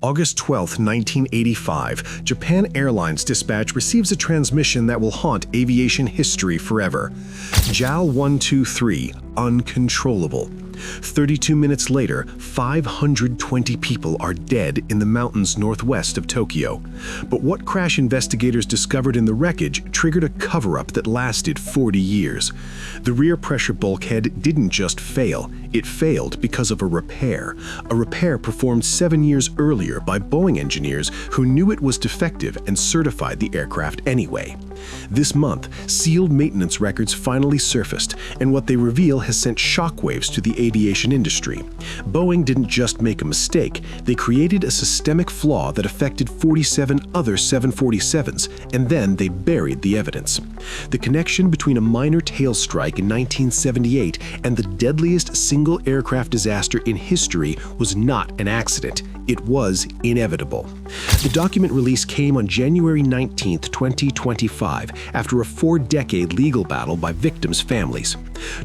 August 12, 1985, Japan Airlines dispatch receives a transmission that will haunt aviation history forever. JAL 123, uncontrollable. 32 minutes later, 520 people are dead in the mountains northwest of Tokyo. But what crash investigators discovered in the wreckage triggered a cover-up that lasted 40 years. The rear pressure bulkhead didn't just fail, it failed because of a repair performed 7 years earlier by Boeing engineers who knew it was defective and certified the aircraft anyway. This month, sealed maintenance records finally surfaced, and what they reveal has sent shockwaves to the aviation industry. Boeing didn't just make a mistake, they created a systemic flaw that affected 47 other 747s, and then they buried the evidence. The connection between a minor tail strike in 1978 and the deadliest single aircraft disaster in history was not an accident. It was inevitable. The document release came on January 19, 2025, after a 4-decade legal battle by victims' families.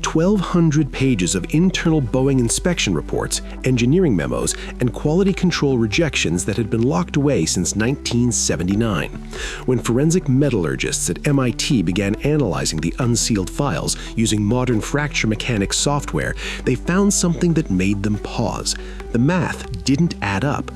1,200 pages of internal Boeing inspection reports, engineering memos, and quality control rejections that had been locked away since 1979. When forensic metallurgists at MIT began analyzing the unsealed files using modern fracture mechanics software, they found something that made them pause. The math didn't add up.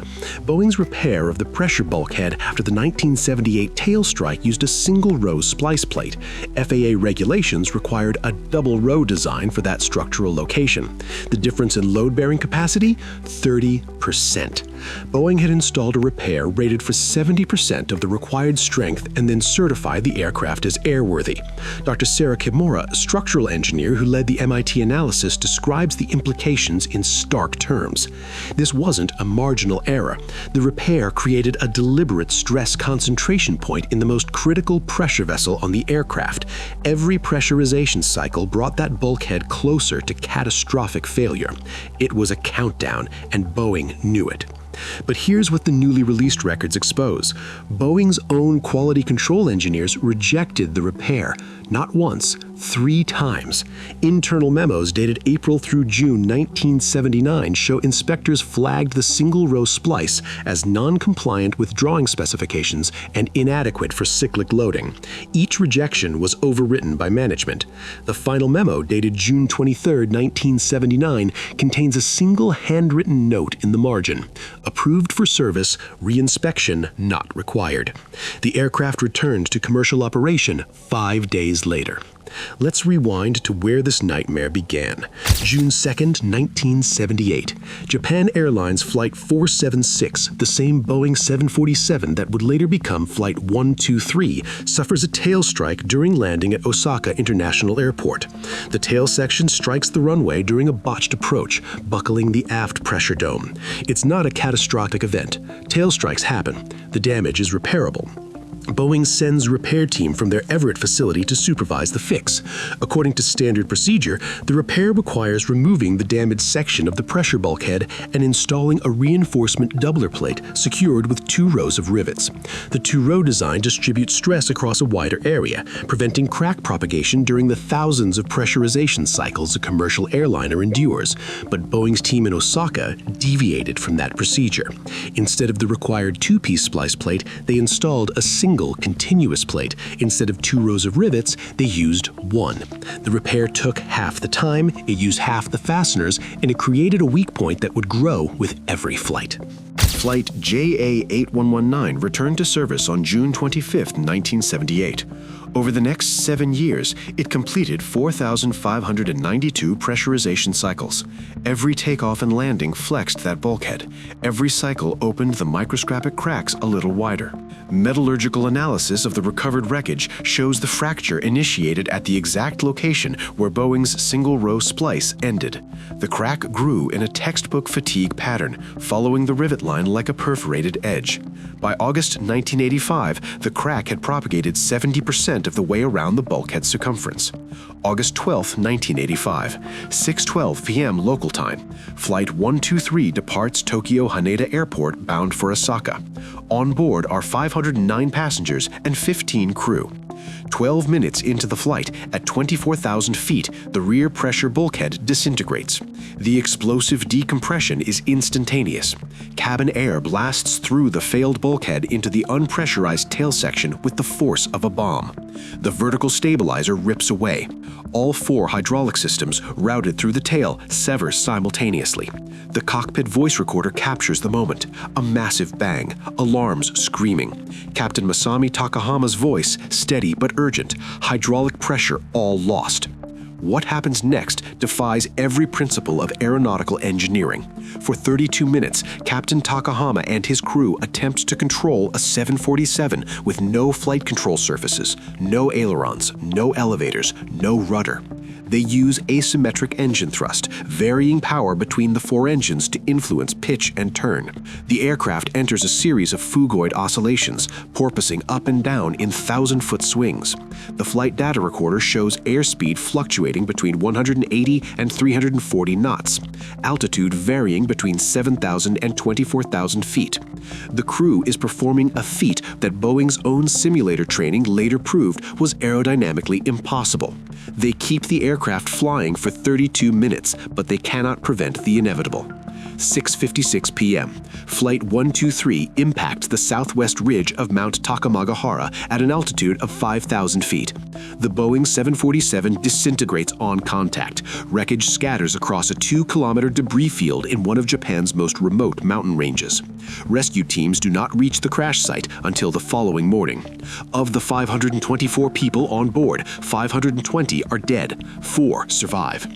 Boeing's repair of the pressure bulkhead after the 1978 tail strike used a single-row splice plate. FAA regulations required a double-row design for that structural location. The difference in load-bearing capacity? 30%. Boeing had installed a repair rated for 70% of the required strength and then certified the aircraft as airworthy. Dr. Sarah Kimura, a structural engineer who led the MIT analysis, describes the implications in stark terms. This wasn't a marginal error. The repair created a deliberate stress concentration point in the most critical pressure vessel on the aircraft. Every pressurization cycle brought that bulkhead closer to catastrophic failure. It was a countdown, and Boeing knew it. But here's what the newly released records expose. Boeing's own quality control engineers rejected the repair, not once, 3 times. Internal memos dated April through June 1979 show inspectors flagged the single-row splice as non-compliant with drawing specifications and inadequate for cyclic loading. Each rejection was overwritten by management. The final memo, dated June 23, 1979, contains a single handwritten note in the margin. Approved for service, reinspection not required. The aircraft returned to commercial operation 5 days later. Let's rewind to where this nightmare began. June 2, 1978. Japan Airlines Flight 476, the same Boeing 747 that would later become Flight 123, suffers a tail strike during landing at Osaka International Airport. The tail section strikes the runway during a botched approach, buckling the aft pressure dome. It's not a catastrophic event. Tail strikes happen. The damage is repairable. Boeing sends a repair team from their Everett facility to supervise the fix. According to standard procedure, the repair requires removing the damaged section of the pressure bulkhead and installing a reinforcement doubler plate secured with 2 rows of rivets. The 2-row design distributes stress across a wider area, preventing crack propagation during the thousands of pressurization cycles a commercial airliner endures. But Boeing's team in Osaka deviated from that procedure. Instead of the required 2-piece splice plate, they installed a single continuous plate. Instead of 2 rows of rivets, they used 1. The repair took half the time, it used half the fasteners, and it created a weak point that would grow with every flight. Flight JA8119 returned to service on June 25, 1978. Over the next 7 years, it completed 4,592 pressurization cycles. Every takeoff and landing flexed that bulkhead. Every cycle opened the microscopic cracks a little wider. Metallurgical analysis of the recovered wreckage shows the fracture initiated at the exact location where Boeing's single-row splice ended. The crack grew in a textbook fatigue pattern, following the rivet line like a perforated edge. By August 1985, the crack had propagated 70% of the way around the bulkhead circumference. August 12, 1985, 6:12 p.m. local time. Flight 123 departs Tokyo Haneda Airport bound for Osaka. On board are 509 passengers and 15 crew. 12 minutes into the flight, at 24,000 feet, the rear pressure bulkhead disintegrates. The explosive decompression is instantaneous. Cabin air blasts through the failed bulkhead into the unpressurized tail section with the force of a bomb. The vertical stabilizer rips away. All 4 hydraulic systems routed through the tail sever simultaneously. The cockpit voice recorder captures the moment. A massive bang, alarms screaming. Captain Masami Takahama's voice, steady but urgent, hydraulic pressure all lost. What happens next defies every principle of aeronautical engineering. For 32 minutes, Captain Takahama and his crew attempt to control a 747 with no flight control surfaces, no ailerons, no elevators, no rudder. They use asymmetric engine thrust, varying power between the 4 engines to influence pitch and turn. The aircraft enters a series of phugoid oscillations, porpoising up and down in 1,000-foot swings. The flight data recorder shows airspeed fluctuating between 180 and 340 knots, altitude varying between 7,000 and 24,000 feet. The crew is performing a feat that Boeing's own simulator training later proved was aerodynamically impossible. They keep the aircraft flying for 32 minutes, but they cannot prevent the inevitable. 6:56 p.m. Flight 123 impacts the southwest ridge of Mount Takamagahara at an altitude of 5,000 feet. The Boeing 747 disintegrates on contact. Wreckage scatters across a 2-kilometer debris field in one of Japan's most remote mountain ranges. Rescue teams do not reach the crash site until the following morning. Of the 524 people on board, 520 are dead. 4 survive.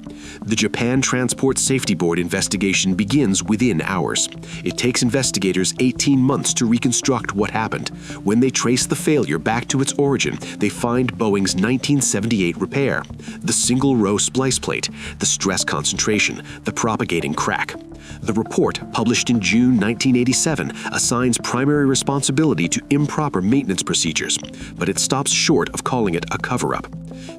The Japan Transport Safety Board investigation begins within hours. It takes investigators 18 months to reconstruct what happened. When they trace the failure back to its origin, they find Boeing's 1978 repair: the single-row splice plate, the stress concentration, the propagating crack. The report, published in June 1987, assigns primary responsibility to improper maintenance procedures, but it stops short of calling it a cover-up.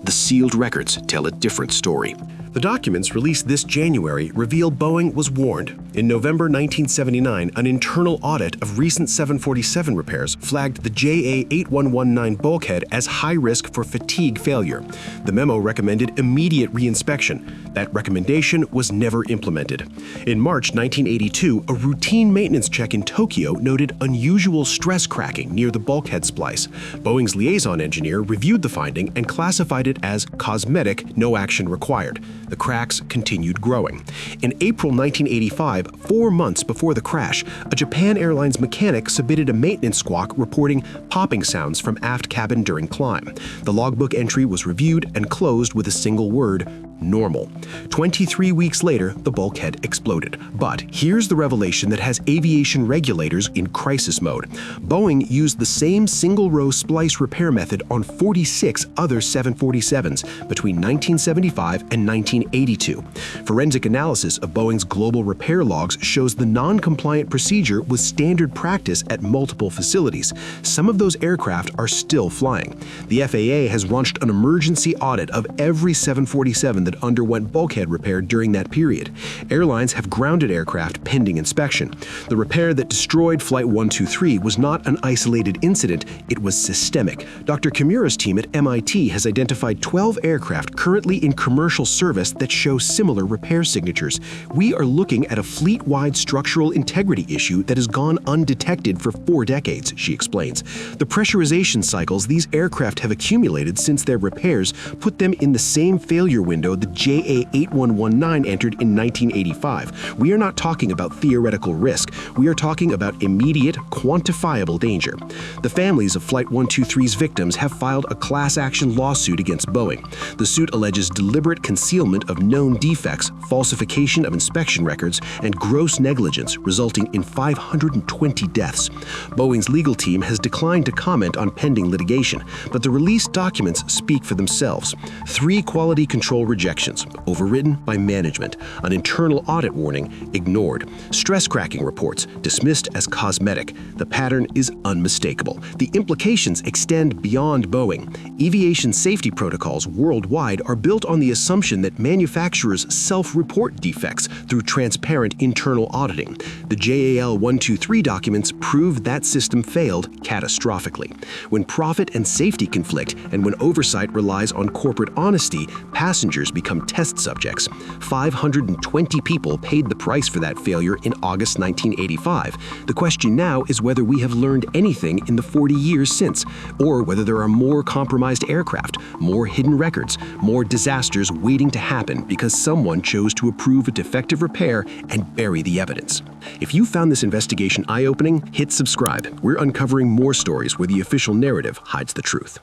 The sealed records tell a different story. The documents released this January reveal Boeing was warned. In November 1979, an internal audit of recent 747 repairs flagged the JA8119 bulkhead as high risk for fatigue failure. The memo recommended immediate reinspection. That recommendation was never implemented. In March 1982, a routine maintenance check in Tokyo noted unusual stress cracking near the bulkhead splice. Boeing's liaison engineer reviewed the finding and classified it as cosmetic, no action required. The cracks continued growing. In April 1985, 4 months before the crash, a Japan Airlines mechanic submitted a maintenance squawk reporting popping sounds from aft cabin during climb. The logbook entry was reviewed and closed with a single word: normal. 23 weeks later, the bulkhead exploded. But here's the revelation that has aviation regulators in crisis mode. Boeing used the same single-row splice repair method on 46 other 747s between 1975 and 1982. Forensic analysis of Boeing's global repair logs shows the non-compliant procedure was standard practice at multiple facilities. Some of those aircraft are still flying. The FAA has launched an emergency audit of every 747 that underwent bulkhead repair during that period. Airlines have grounded aircraft pending inspection. The repair that destroyed Flight 123 was not an isolated incident, it was systemic. Dr. Kimura's team at MIT has identified 12 aircraft currently in commercial service that show similar repair signatures. We are looking at a fleet-wide structural integrity issue that has gone undetected for 4 decades, she explains. The pressurization cycles these aircraft have accumulated since their repairs put them in the same failure window the JA8119 entered in 1985. We are not talking about theoretical risk. We are talking about immediate, quantifiable danger. The families of Flight 123's victims have filed a class action lawsuit against Boeing. The suit alleges deliberate concealment of known defects, falsification of inspection records, and gross negligence, resulting in 520 deaths. Boeing's legal team has declined to comment on pending litigation, but the released documents speak for themselves. 3 quality control rejections projections, overwritten by management, an internal audit warning ignored, stress cracking reports dismissed as cosmetic. The pattern is unmistakable. The implications extend beyond Boeing. Aviation safety protocols worldwide are built on the assumption that manufacturers self-report defects through transparent internal auditing. The JAL 123 documents prove that system failed catastrophically. When profit and safety conflict, and when oversight relies on corporate honesty, passengers become test subjects. 520 people paid the price for that failure in August 1985. The question now is whether we have learned anything in the 40 years since, or whether there are more compromised aircraft, more hidden records, more disasters waiting to happen because someone chose to approve a defective repair and bury the evidence. If you found this investigation eye-opening, hit subscribe. We're uncovering more stories where the official narrative hides the truth.